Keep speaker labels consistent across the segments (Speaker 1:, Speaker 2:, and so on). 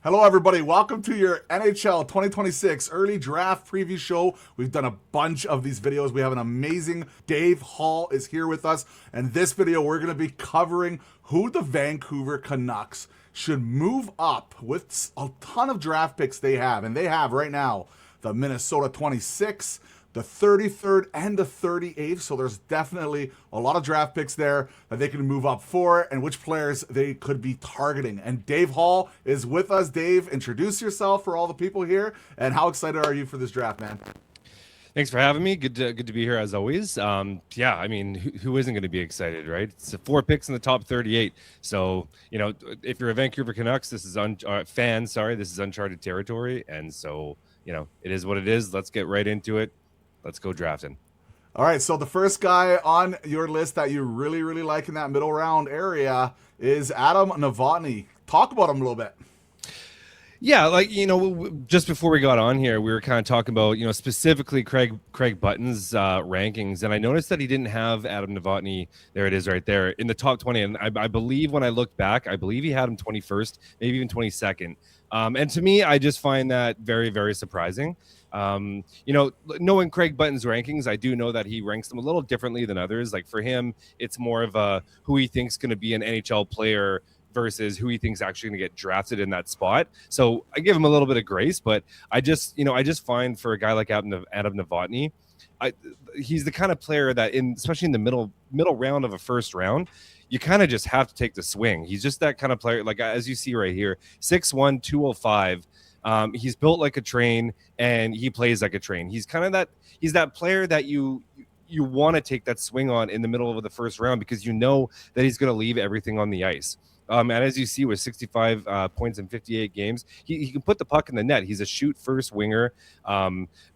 Speaker 1: Hello, everybody. Welcome to your NHL 2026 early draft preview show. We've done a bunch of these videos. We have an amazing Dave Hall is here with us. And this video, we're going to be covering who the Vancouver Canucks should move up with a ton of draft picks they have. And they have right now the Minnesota 26, the 33rd and the 38th. So there's definitely a lot of draft picks there that they can move up for and which players they could be targeting. And Dave Hall is with us. Dave, introduce yourself for all the people here. And how excited are you for this draft, man?
Speaker 2: Thanks for having me. Good to be here as always. Yeah, I mean, who isn't going to be excited, right? It's 4 picks in the top 38. So, if you're a Vancouver Canucks, this is this is uncharted territory. And so, it is what it is. Let's get right into it. Let's go drafting.
Speaker 1: All right, so the first guy on your list that you really, really like in that middle round area is Adam Novotny. Talk about him a little bit.
Speaker 2: Yeah, just before we got on here, we were kind of talking about, specifically Craig Button's rankings, and I noticed that he didn't have Adam Novotny. There it is right there in the top 20. And I believe when I looked back, I believe he had him 21st, maybe even 22nd. And to me, I just find that very, very surprising. Knowing Craig Button's rankings, I do know that he ranks them a little differently than others. Like for him, it's more of a who he thinks going to be an NHL player versus who he thinks actually going to get drafted in that spot. So I give him a little bit of grace, but I just find for a guy like Adam Novotny, he's the kind of player that especially in the middle round of a first round, you kind of just have to take the swing. He's just that kind of player, like as you see right here, 6'1", 205. He's built like a train and he plays like a train. He's that player that you want to take that swing on in the middle of the first round because you know that he's going to leave everything on the ice. And as you see with 65 points in 58 games, he can put the puck in the net. He's a shoot first winger,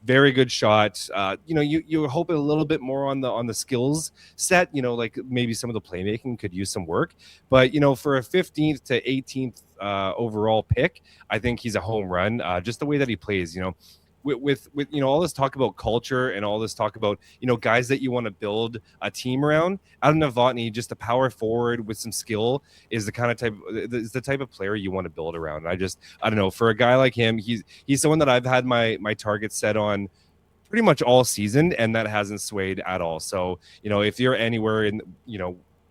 Speaker 2: very good shot. You hope a little bit more on the skills set. Like maybe some of the playmaking could use some work. But for a 15th to 18th overall pick, I think he's a home run. Just the way that he plays, with all this talk about culture and all this talk about guys that you want to build a team around. Adam Novotny, just a power forward with some skill, is the type of player you want to build around. And I don't know, for a guy like him, he's someone that I've had my targets set on pretty much all season, and that hasn't swayed at all. So if you're anywhere in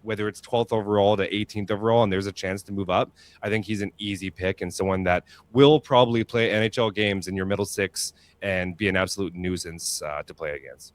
Speaker 2: whether it's 12th overall to 18th overall, and there's a chance to move up, I think he's an easy pick and someone that will probably play NHL games in your middle six and be an absolute nuisance to play against.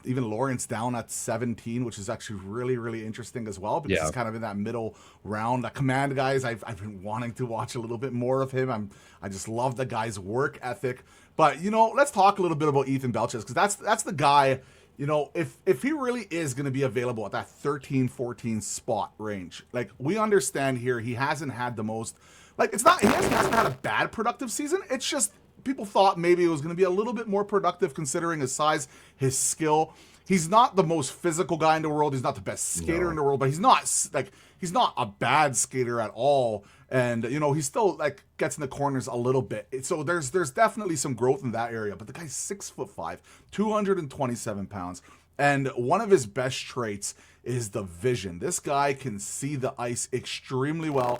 Speaker 1: Even Lawrence down at 17, which is actually really, really interesting as well, because he's kind of in that middle round. The command guys, I've been wanting to watch a little bit more of him. I just love the guy's work ethic. But, let's talk a little bit about Ethan Belchetz, because that's the guy. If he really is going to be available at that 13, 14 spot range, like we understand here, he hasn't had the most, he hasn't had a bad productive season. It's just people thought maybe it was going to be a little bit more productive considering his size, his skill. He's not the most physical guy in the world. He's not the best skater in the world, but he's not a bad skater at all. And, he still gets in the corners a little bit. So there's definitely some growth in that area. But the guy's 6'5", 227 pounds. And one of his best traits is the vision. This guy can see the ice extremely well.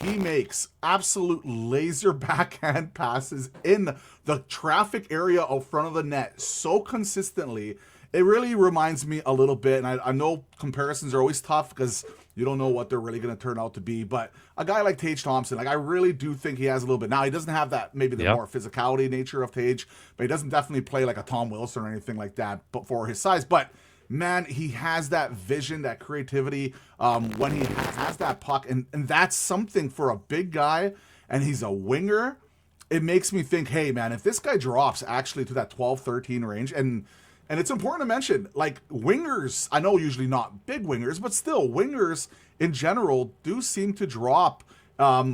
Speaker 1: He makes absolute laser backhand passes in the traffic area out front of the net so consistently. It really reminds me a little bit, and I know comparisons are always tough because you don't know what they're really going to turn out to be, but a guy like Tage Thompson, I really do think he has a little bit. Now, he doesn't have that, maybe the more physicality nature of Tage, but he doesn't definitely play like a Tom Wilson or anything like that but for his size. But, man, he has that vision, that creativity when he has that puck, and that's something for a big guy, and he's a winger. It makes me think, hey, man, if this guy drops actually to that 12, 13 range, and it's important to mention, wingers, I know usually not big wingers, but still, wingers in general do seem to drop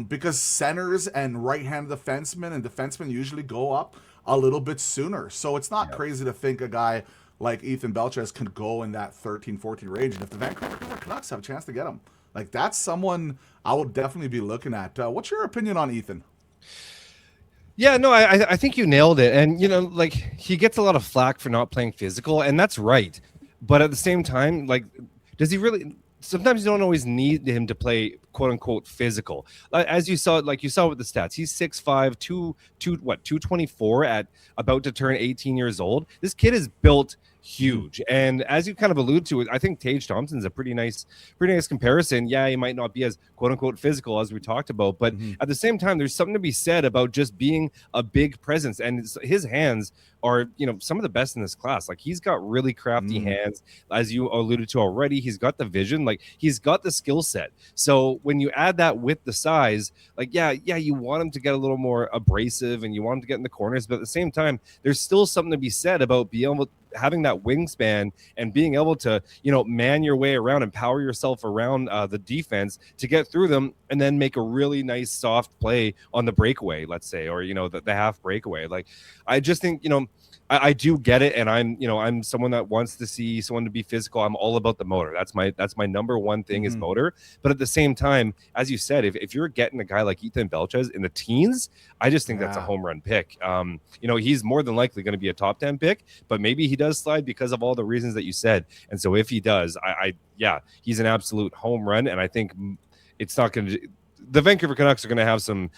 Speaker 1: because centers and right-handed defensemen and defensemen usually go up a little bit sooner. So it's not crazy to think a guy like Ethan Belchetz can go in that 13, 14 range. And if the Vancouver Canucks have a chance to get him, that's someone I would definitely be looking at. What's your opinion on Ethan?
Speaker 2: Yeah, no, I think you nailed it. And, he gets a lot of flack for not playing physical, and that's right. But at the same time, does he really sometimes you don't always need him to play quote unquote physical. As you saw, like you saw with the stats, he's 6'5", 224 at about to turn 18 years old. This kid is built huge. And as you kind of allude to it, I think Tage Thompson's a pretty nice comparison. Yeah, he might not be as quote unquote physical as we talked about, but at the same time, there's something to be said about just being a big presence. And his hands are, some of the best in this class. Like, he's got really crafty hands, as you alluded to already. He's got the vision, like he's got the skill set. So when you add that with the size, like, yeah, you want him to get a little more abrasive and you want him to get in the corners, but at the same time, there's still something to be said about being able having that wingspan and being able to, man your way around and power yourself around the defense to get through them and then make a really nice soft play on the breakaway, let's say, or, the half breakaway. Like, I just think, I do get it. And I'm someone that wants to see someone to be physical. I'm all about the motor. That's my number one thing is motor. But at the same time, as you said, if you're getting a guy like Ethan Belchetz in the teens, I just think that's a home run pick. He's more than likely going to be a top 10 pick, but maybe he does slide because of all the reasons that you said. And so if he does, he's an absolute home run. And I think it's not going to, the Vancouver Canucks are going to have some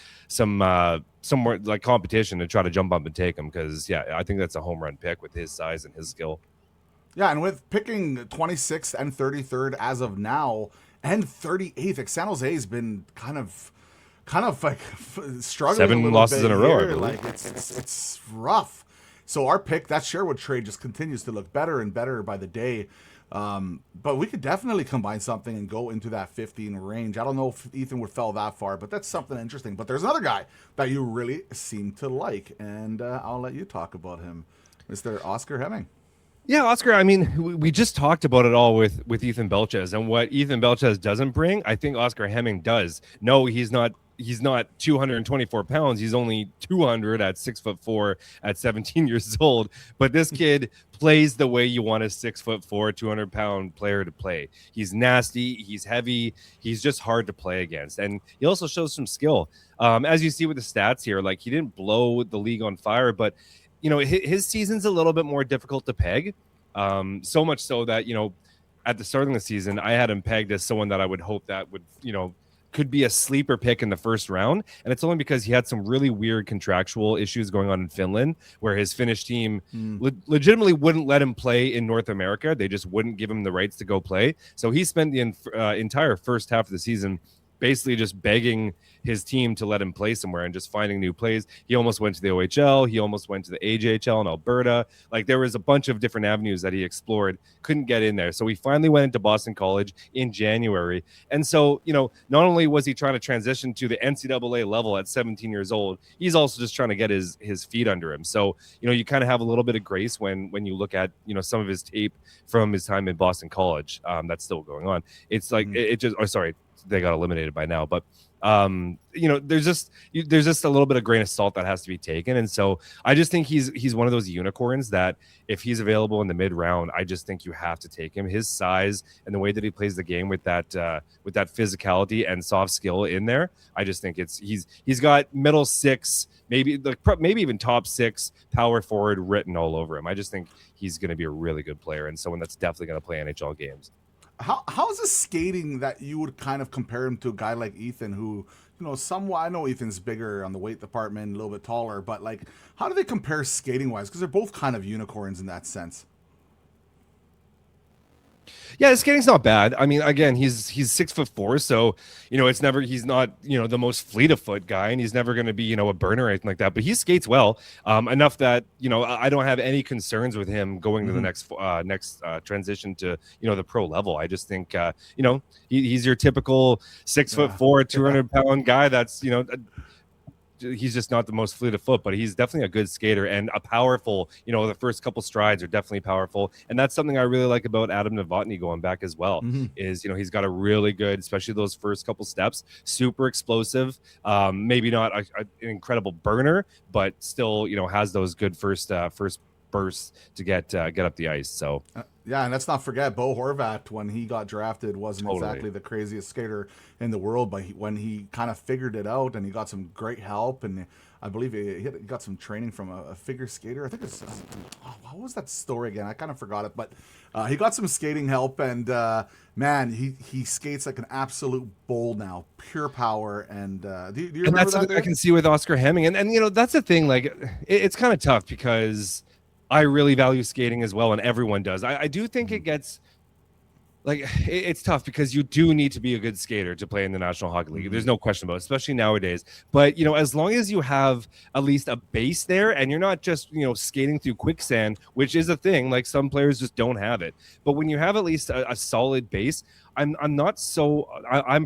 Speaker 2: more like competition to try to jump up and take him, because I think that's a home run pick with his size and his skill.
Speaker 1: Yeah, and with picking 26th and 33rd as of now and 38th, like, San Jose's been kind of like struggling.
Speaker 2: 7 losses in a row.
Speaker 1: Like, it's rough. So our pick, that Sherwood trade, just continues to look better and better by the day. But we could definitely combine something and go into that 15 range. I don't know if Ethan would fall that far, but that's something interesting. But there's another guy that you really seem to like, and I'll let you talk about him, Mr. Oscar Hemming.
Speaker 2: Yeah, Oscar, I mean, we just talked about it all with Ethan Belchetz, and what Ethan Belchetz doesn't bring, I think Oscar Hemming does. No, he's not 224 pounds. He's only 200 at 6'4" at 17 years old. But this kid plays the way you want a 6'4", 200-pound player to play. He's nasty. He's heavy. He's just hard to play against. And he also shows some skill. As you see with the stats here, like, he didn't blow the league on fire, but his season's a little bit more difficult to peg. So much so that, at the start of the season, I had him pegged as someone that I would hope that would, could be a sleeper pick in the first round. And it's only because he had some really weird contractual issues going on in Finland, where his Finnish team legitimately wouldn't let him play in North America. They just wouldn't give him the rights to go play. So he spent the entire first half of the season basically just begging his team to let him play somewhere and just finding new plays. He almost went to the OHL. He almost went to the AJHL in Alberta. Like, there was a bunch of different avenues that he explored, couldn't get in there. So he finally went into Boston College in January. And so, not only was he trying to transition to the NCAA level at 17 years old, he's also just trying to get his feet under him. So, you kind of have a little bit of grace when you look at, some of his tape from his time in Boston College. That's still going on. It's like, they got eliminated by now, but there's just a little bit of grain of salt that has to be taken. And so I just think he's one of those unicorns that if he's available in the mid round, I just think you have to take him. His size and the way that he plays the game with that physicality and soft skill in there, I just think he's got middle six, maybe even top six power forward written all over him. I just think he's going to be a really good player and someone that's definitely going to play NHL games.
Speaker 1: How is the skating that you would kind of compare him to a guy like Ethan, who, somewhat, I know Ethan's bigger on the weight department, a little bit taller, but, like, how do they compare skating wise? Because they're both kind of unicorns in that sense.
Speaker 2: Yeah, his skating's not bad. I mean, again, he's 6'4", so he's not the most fleet of foot guy, and he's never going to be a burner or anything like that. But he skates well enough that I don't have any concerns with him going to the next transition to the pro level. I just think he's your typical 6'4", 200-pound guy. That's he's just not the most fleet of foot, but he's definitely a good skater and a powerful, the first couple strides are definitely powerful. And that's something I really like about Adam Novotny going back as well, is, he's got a really good, especially those first couple steps, super explosive, maybe not an incredible burner, but still, has those good first bursts to get up the ice. So
Speaker 1: yeah, and let's not forget Bo Horvat, when he got drafted, wasn't exactly the craziest skater in the world, but when he kind of figured it out and he got some great help, and I believe he got some training from a figure skater. I think it's what was that story again? I kind of forgot it, but he got some skating help, and man, he skates like an absolute bull now, pure power. And do you remember
Speaker 2: that's
Speaker 1: that?
Speaker 2: Something I can see with Oscar Hemming, and you know, that's the thing. Like, it's kind of tough because I really value skating as well, and everyone does. I do think it gets like it's tough because you do need to be a good skater to play in the National Hockey League. There's no question about it, especially nowadays. But you know, as long as you have at least a base there, and you're not just, you know, skating through quicksand, which is a thing. Like, some players just don't have it. But when you have at least a solid base, I'm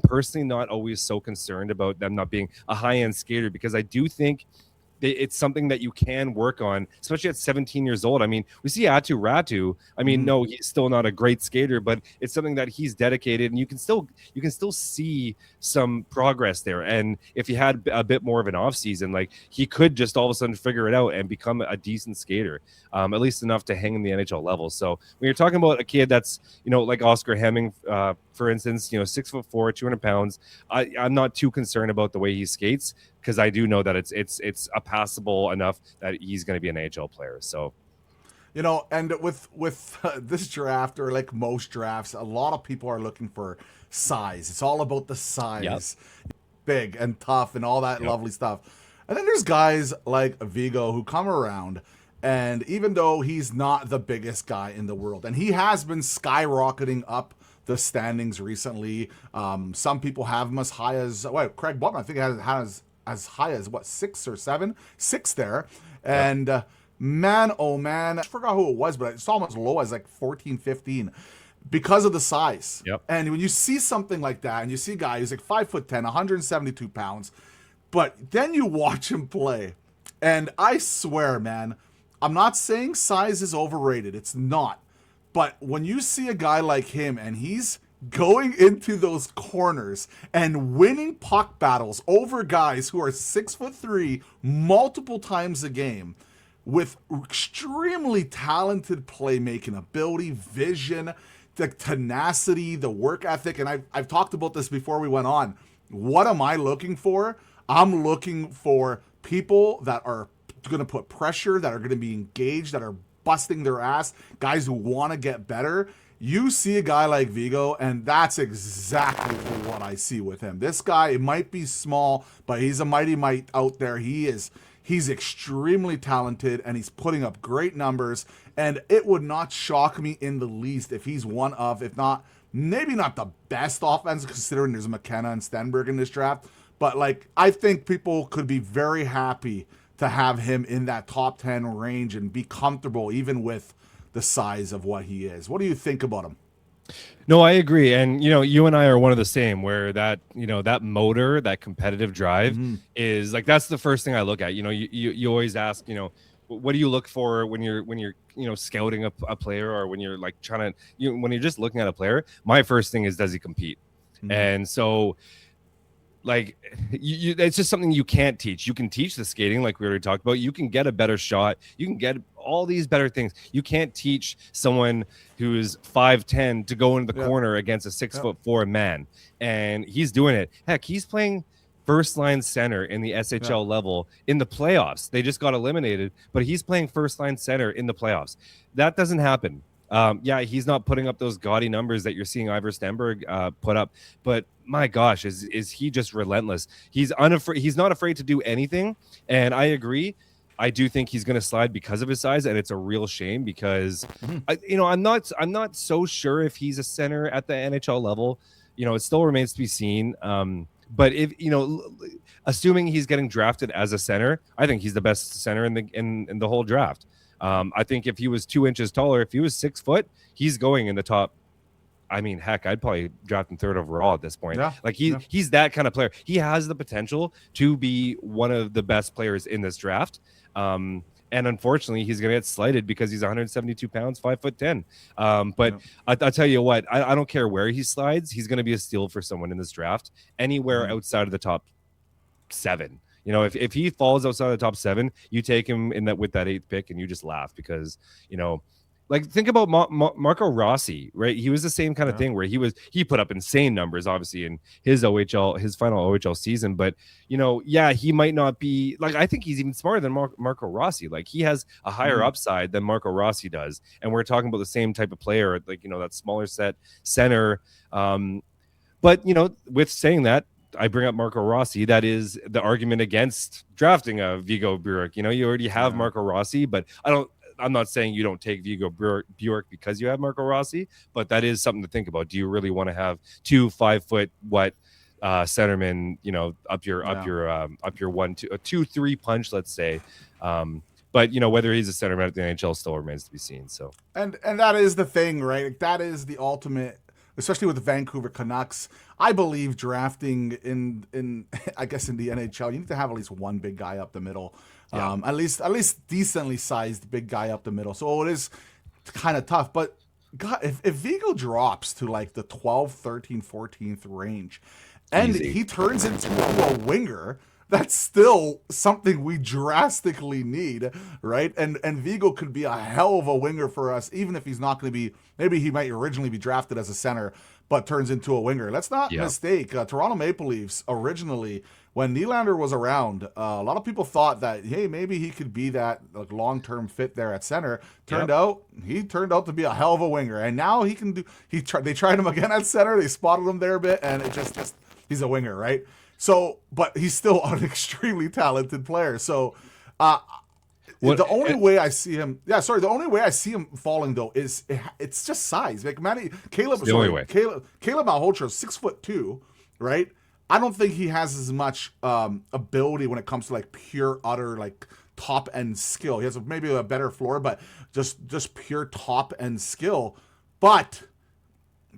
Speaker 2: personally not always so concerned about them not being a high-end skater, because I do think it's something that you can work on, especially at 17 years old. I mean, we see Aatu Räty. I mean, no, he's still not a great skater, but it's something that he's dedicated, and you can still see some progress there. And if he had a bit more of an off season, like, he could just all of a sudden figure it out and become a decent skater, at least enough to hang in the NHL level. So when you're talking about a kid that's, you know, like Oscar Hemming, for instance, you know, 6'4", 200 pounds, I'm not too concerned about the way he skates, because I do know that it's a passable enough that he's going to be an AHL player. So,
Speaker 1: you know, and with this draft, or like most drafts, a lot of people are looking for size. It's all about the size, big and tough and all that lovely stuff. And then there's guys like Viggo who come around, and even though he's not the biggest guy in the world, and he has been skyrocketing up the standings recently, some people have him as high as Craig Button, I think, has as high as 6 or 7, 6 there. And man, oh man, I forgot who it was, but it's almost as low as like 14, 15 because of the size. And when you see something like that, and you see a guy who's like 5'10", 172 pounds, but then you watch him play, and I swear, man, I'm not saying size is overrated. It's not. But when you see a guy like him, and he's going into those corners and winning puck battles over guys who are 6'3" multiple times a game, with extremely talented playmaking ability, vision, the tenacity, the work ethic. And I've talked about this before we went on. What am I looking for? I'm looking for people that are going to put pressure, that are going to be engaged, that are busting their ass, guys who want to get better. You see a guy like Viggo, and that's exactly what I see with him. This guy, it might be small, but he's a mighty mite out there. He's extremely talented, and he's putting up great numbers. And it would not shock me in the least if he's one of, if not, maybe not the best offense, considering there's McKenna and Stenberg in this draft. But like, I think people could be very happy to have him in that top 10 range and be comfortable even with the size of what he is. What do you think about him?
Speaker 2: No, I agree. And, you know, you and I are one of the same, where that, you know, that motor, that competitive drive is like, that's the first thing I look at. You know, you always ask, you know, what do you look for when you're, you know, scouting a player, or when you're like trying to, when you're just looking at a player? My first thing is, does he compete? And so, like, it's just something you can't teach. You can teach the skating, like we already talked about. You can get a better shot. You can get all these better things. You can't teach someone who's 5'10" to go into the corner against a 6'4" man. And he's doing it. Heck, he's playing first line center in the SHL level in the playoffs. They just got eliminated, but he's playing first line center in the playoffs. That doesn't happen. He's not putting up those gaudy numbers that you're seeing Ivar Stenberg put up, but my gosh, is he just relentless? He's unafraid. He's not afraid to do anything. And I agree. I do think he's going to slide because of his size, and it's a real shame because, I'm not so sure if he's a center at the NHL level. You know, it still remains to be seen. But if, you know, assuming he's getting drafted as a center, I think he's the best center in the whole draft. I think if he was 2 inches taller, if he was 6 foot, he's going in the top. I mean, heck, I'd probably draft him 3rd overall at this point. Like he's that kind of player. He has the potential to be one of the best players in this draft. And unfortunately, he's going to get slighted because he's 172 pounds, 5'10". But I'll tell you what, I don't care where he slides. He's going to be a steal for someone in this draft, anywhere outside of the top 7. You know, if he falls outside the top 7, you take him in that with that 8th pick and you just laugh because, you know, like think about Marco Rossi, right? He was the same kind of thing where he put up insane numbers, obviously, in his final OHL season. But you know, yeah, he might not be like, I think he's even smarter than Marco Rossi. Like he has a higher upside than Marco Rossi does, and we're talking about the same type of player, like, you know, that smaller set center. But you know, with saying that, I bring up Marco Rossi. That is the argument against drafting a Viggo Bjorck. You know, you already have Marco Rossi, but I'm not saying you don't take Viggo Bjorck because you have Marco Rossi, but that is something to think about. Do you really want to have 2 5-foot centermen, you know, up your 2-3 punch, let's say. But you know, whether he's a centerman at the NHL still remains to be seen. So
Speaker 1: and that is the thing, right? Like, that is the ultimate, especially with the Vancouver Canucks. I believe drafting in I guess in the NHL, you need to have at least one big guy up the middle. At least decently sized big guy up the middle. So it is kind of tough. But God, if Viggo drops to like the 12th, 13th, 14th range, and he turns into a winger, that's still something we drastically need, right? And Viggo could be a hell of a winger for us, even if he's not going to be. Maybe he might originally be drafted as a center, but turns into a winger. Let's not mistake. Toronto Maple Leafs originally, when Nylander was around, a lot of people thought that, hey, maybe he could be that like long-term fit there at center. He turned out to be a hell of a winger, and now he can do. They tried him again at center. They spotted him there a bit, and it just he's a winger, right? So, but he's still an extremely talented player. So, the only way I see him falling though is it's just size. Like Caleb Malhotra is 6'2", right? I don't think he has as much ability when it comes to like pure utter like top end skill. He has maybe a better floor, but just pure top end skill. But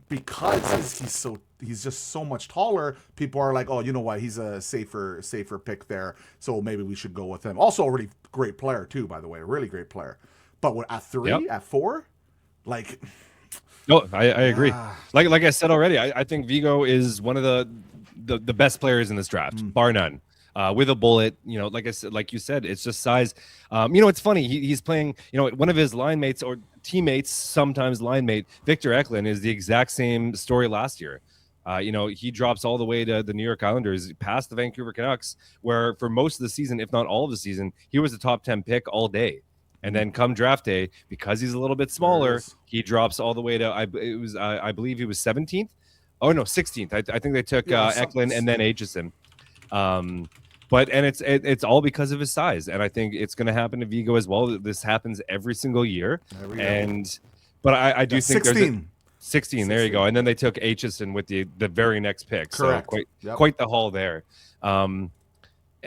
Speaker 1: because he's just so much taller, people are like, oh, you know what, he's a safer pick there, so maybe we should go with him. Also a really great player too, by the way, a really great player. But at 3, at 4, like,
Speaker 2: no, I agree. Like I said already, I think Viggo is one of the best players in this draft, bar none. With a bullet, you know, like you said, it's just size. You know, it's funny. He's playing, you know, one of his line mates or teammates, sometimes line mate, Victor Eklund, is the exact same story last year. You know, he drops all the way to the New York Islanders, past the Vancouver Canucks, where for most of the season, if not all of the season, he was a top 10 pick all day. And then come draft day, because he's a little bit smaller, he drops all the way to, I believe he was 17th. Oh, no, 16th. I think they took Eklund and then Aitchison. But it's all because of his size, and I think it's going to happen to Viggo as well. This happens every single year, but I do think
Speaker 1: 16.
Speaker 2: there's 16. There you go, and then they took Aitchison with the very next pick.
Speaker 1: Correct.
Speaker 2: So quite the haul there.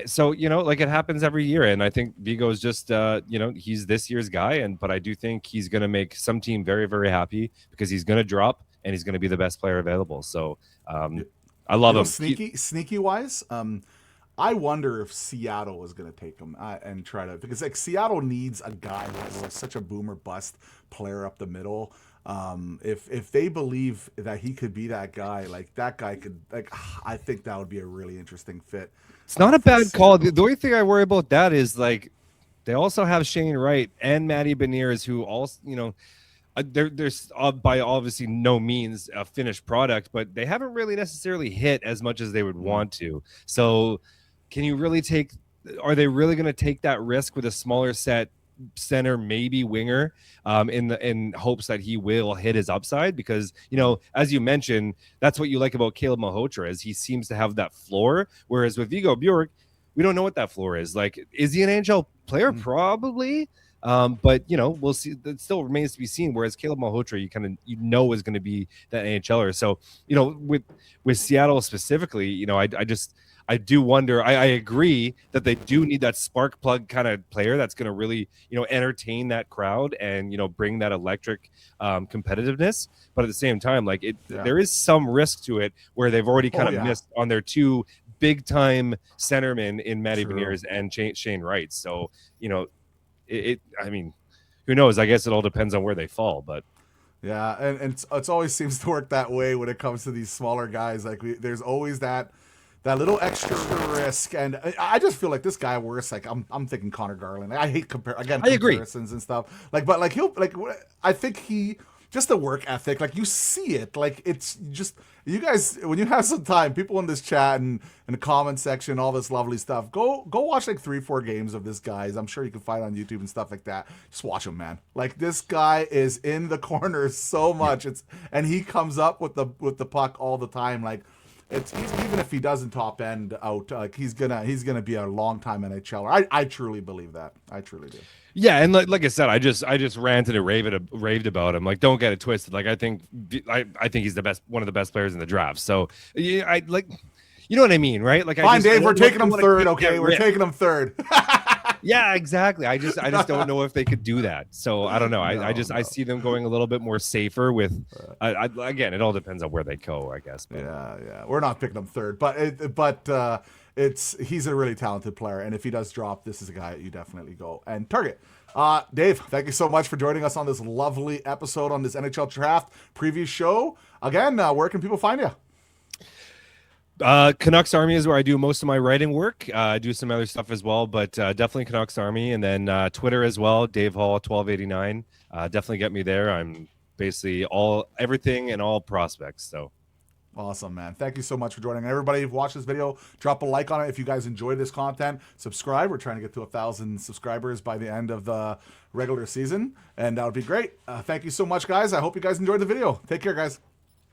Speaker 2: So you know, like it happens every year, and I think Viggo is just you know, he's this year's guy, but I do think he's going to make some team very, very happy because he's going to drop and he's going to be the best player available. So I love him.
Speaker 1: Sneaky wise. I wonder if Seattle is going to take him and try to, because like Seattle needs a guy who's like such a boomer bust player up the middle. If they believe that he could be that guy, like that guy could, like, I think that would be a really interesting fit.
Speaker 2: It's not a bad call. The only thing I worry about that is like they also have Shane Wright and Matty Beniers, who also, you know, there's by obviously no means a finished product, but they haven't really necessarily hit as much as they would want to. So can you really are they really going to take that risk with a smaller set center, maybe winger, in hopes that he will hit his upside? Because, you know, as you mentioned, that's what you like about Caleb Malhotra, is he seems to have that floor, whereas with Viggo Bjorck, we don't know what that floor is. Like, is he an NHL player? Probably. But you know, we'll see. It still remains to be seen. Whereas Caleb Malhotra, you know is going to be that NHLer. So, you know, with Seattle specifically, you know, I do wonder. I agree that they do need that spark plug kind of player that's going to really, you know, entertain that crowd and, you know, bring that electric competitiveness. But at the same time, like there is some risk to it where they've already kind of missed on their two big time centermen in Matty Beniers and Shane Wright. So, you know, I mean, who knows? I guess it all depends on where they fall, but.
Speaker 1: Yeah, and it's always seems to work that way when it comes to these smaller guys. Like there's always that that little extra risk, and I just feel like this guy works. Like I'm thinking Connor Garland. I hate comparisons and stuff. Like, but like I think he just the work ethic. Like you see it. Like it's just you guys when you have some time, people in this chat and in the comment section, all this lovely stuff. Go watch like 3-4 games of this guys. I'm sure you can find on YouTube and stuff like that. Just watch him, man. Like this guy is in the corners so much. And he comes up with the puck all the time. Like. Even if he doesn't top end out, like he's gonna be a long time NHLer. I truly believe that. I truly do.
Speaker 2: Yeah, and like I said, I just ranted and raved about him. Like, don't get it twisted. Like, I think he's one of the best players in the draft. So, yeah, I like, you know what I mean, right? Like,
Speaker 1: fine, Dave, we're taking him third. Okay, we're taking him third.
Speaker 2: Yeah, exactly. I just don't know if they could do that. So I don't know. I see them going a little bit more safer with. Again, it all depends on where they go, I guess. But.
Speaker 1: Yeah. We're not picking him third, but he's a really talented player, and if he does drop, this is a guy that you definitely go and target. Dave, thank you so much for joining us on this lovely episode on this NHL draft preview show. Again, where can people find you?
Speaker 2: Canucks Army is where I do most of my writing work. I do some other stuff as well, but definitely Canucks Army, and then Twitter as well, Dave Hall 1289. Definitely get me there. I'm basically everything and all prospects. So
Speaker 1: awesome, man. Thank you so much for joining. Everybody who watched this video, drop a like on it if you guys enjoyed this content. Subscribe. We're trying to get to 1,000 subscribers by the end of the regular season, and that would be great. Thank you so much, guys. I hope you guys enjoyed the video. Take care, guys.